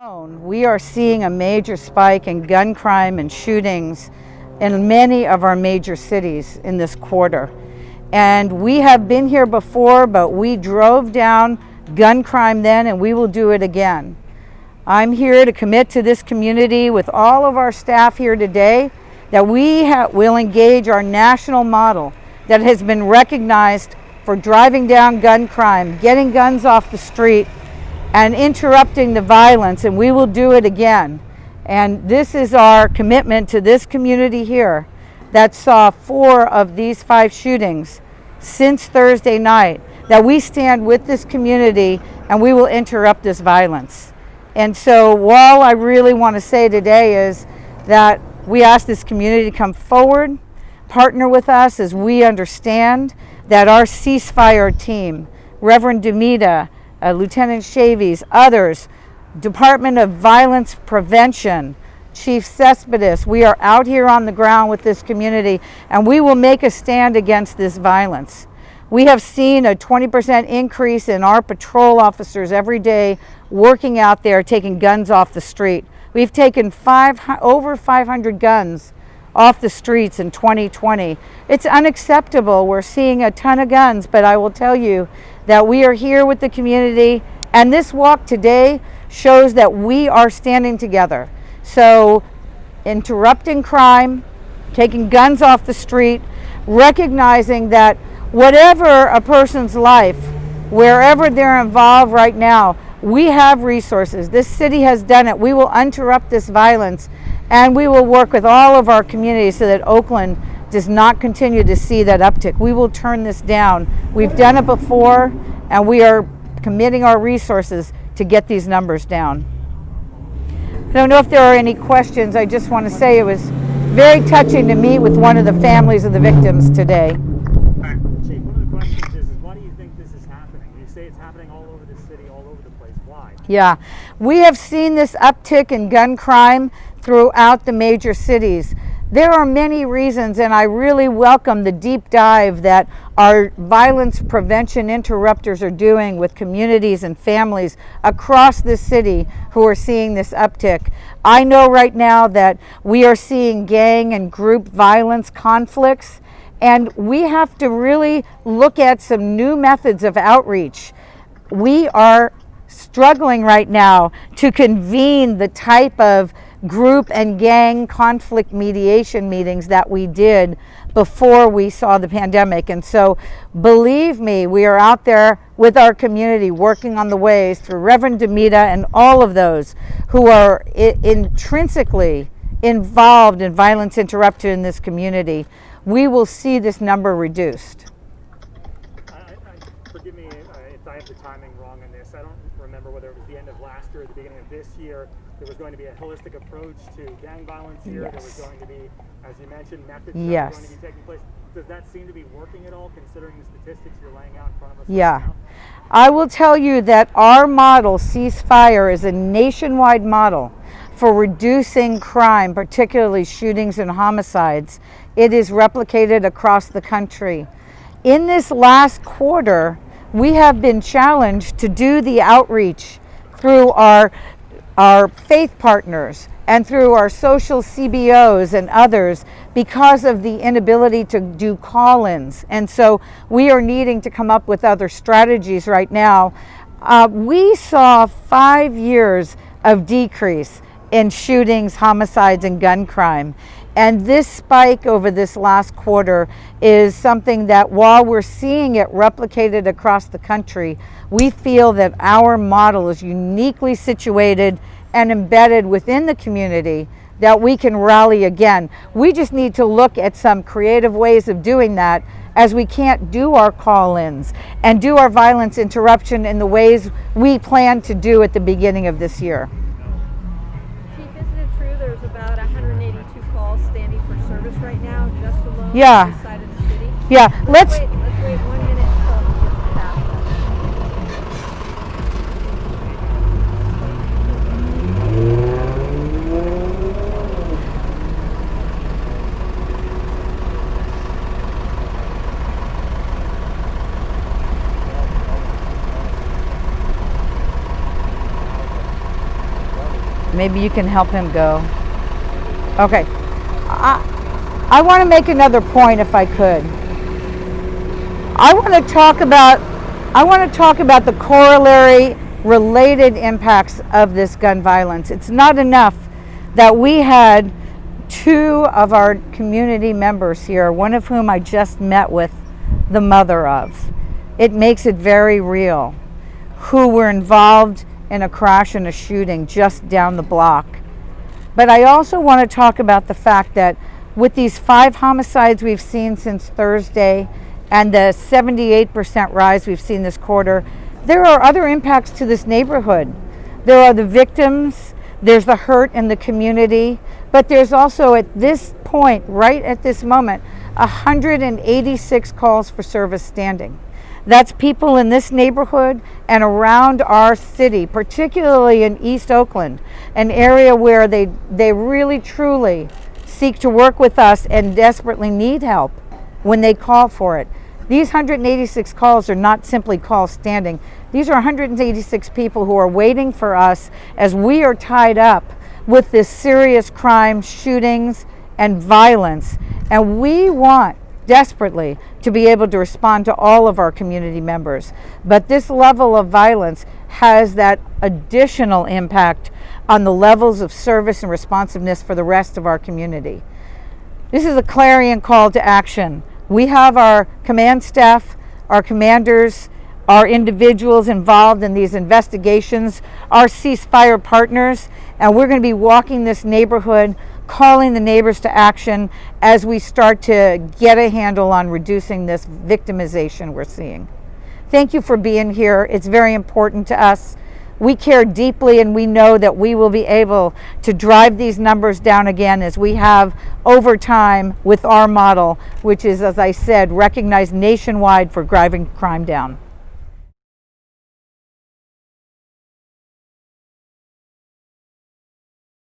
We are seeing a major spike in gun crime and shootings in many of our major cities in this quarter. And we have been here before, but we drove down gun crime then, and we will do it again. I'm here to commit to this community with all of our staff here today that we will engage our national model that has been recognized for driving down gun crime, getting guns off the street, and interrupting the violence, and we will do it again. And this is our commitment to this community here that saw 4 of these 5 shootings since Thursday night, that we stand with this community and we will interrupt this violence. And so all I really want to say today is that we ask this community to come forward, partner with us as we understand that our Ceasefire team, Reverend Demita, Lieutenant Chavies, others, Department of Violence Prevention, Chief Cespedes, we are out here on the ground with this community and we will make a stand against this violence. We have seen a 20% increase in our patrol officers every day working out there taking guns off the street. We've taken over 500 guns off the streets in 2020. It's unacceptable. We're seeing a ton of guns, but I will tell you that we are here with the community, and this walk today shows that we are standing together. So interrupting crime, taking guns off the street, recognizing that whatever a person's life, wherever they're involved right now, we have resources. This city has done it. We will interrupt this violence, and we will work with all of our communities so that Oakland does not continue to see that uptick. We will turn this down. We've done it before, and we are committing our resources to get these numbers down. I don't know if there are any questions. I just want to say it was very touching to meet with one of the families of the victims today. Chief, one of the questions is why do you think this is happening? You say it's happening all over the city, all over the place. Why? Yeah, we have seen this uptick in gun crime throughout the major cities. There are many reasons, and I really welcome the deep dive that our violence prevention interrupters are doing with communities and families across the city who are seeing this uptick. I know right now that we are seeing gang and group violence conflicts, and we have to really look at some new methods of outreach. We are struggling right now to convene the type of group and gang conflict mediation meetings that we did before we saw the pandemic. And so believe me, we are out there with our community working on the ways through Reverend Demita and all of those who are intrinsically involved in violence interrupted in this community. We will see this number reduced. Forgive me if I have the timing wrong on this. I don't remember whether it was the end of last year or the beginning of this year. There was going to be a holistic approach to gang violence here. Yes. There was going to be, as you mentioned, methods that Yes. were going to be taking place. Does that seem to be working at all, considering the statistics you're laying out in front of us? Yeah. Right now? I will tell you that our model, Ceasefire, is a nationwide model for reducing crime, particularly shootings and homicides. It is replicated across the country. In this last quarter, we have been challenged to do the outreach through our faith partners and through our social CBOs and others because of the inability to do call-ins. And so we are needing to come up with other strategies right now. We saw 5 years of decrease in shootings, homicides, and gun crime. And this spike over this last quarter is something that while we're seeing it replicated across the country, we feel that our model is uniquely situated and embedded within the community that we can rally again. We just need to look at some creative ways of doing that, as we can't do our call-ins and do our violence interruption in the ways we planned to do at the beginning of this year. Chief, isn't it true there's about 182 calls standing for service right now, just alone Yeah. on this side of the city? Yeah, let's wait 1 minute until we get to that. Maybe you can help him go. Okay. I want to make another point if I could. I want to talk about the corollary related impacts of this gun violence. It's not enough that we had 2 of our community members here, one of whom I just met with the mother of. It makes it very real, who were involved in a crash and a shooting just down the block. But I also want to talk about the fact that with these 5 homicides we've seen since Thursday and the 78% rise we've seen this quarter, there are other impacts to this neighborhood. There are the victims, there's the hurt in the community, but there's also at this point, right at this moment, 186 calls for service standing. That's people in this neighborhood and around our city, particularly in East Oakland, an area where they really truly seek to work with us and desperately need help when they call for it. These 186 calls are not simply calls standing. These are 186 people who are waiting for us as we are tied up with this serious crime, shootings, and violence. And we want desperately to be able to respond to all of our community members. But this level of violence has that additional impact on the levels of service and responsiveness for the rest of our community. This is a clarion call to action. We have our command staff, our commanders, our individuals involved in these investigations, our Ceasefire partners, and we're going to be walking this neighborhood, calling the neighbors to action as we start to get a handle on reducing this victimization we're seeing. Thank you for being here. It's very important to us. We care deeply, and we know that we will be able to drive these numbers down again as we have over time with our model, which is, as I said, recognized nationwide for driving crime down.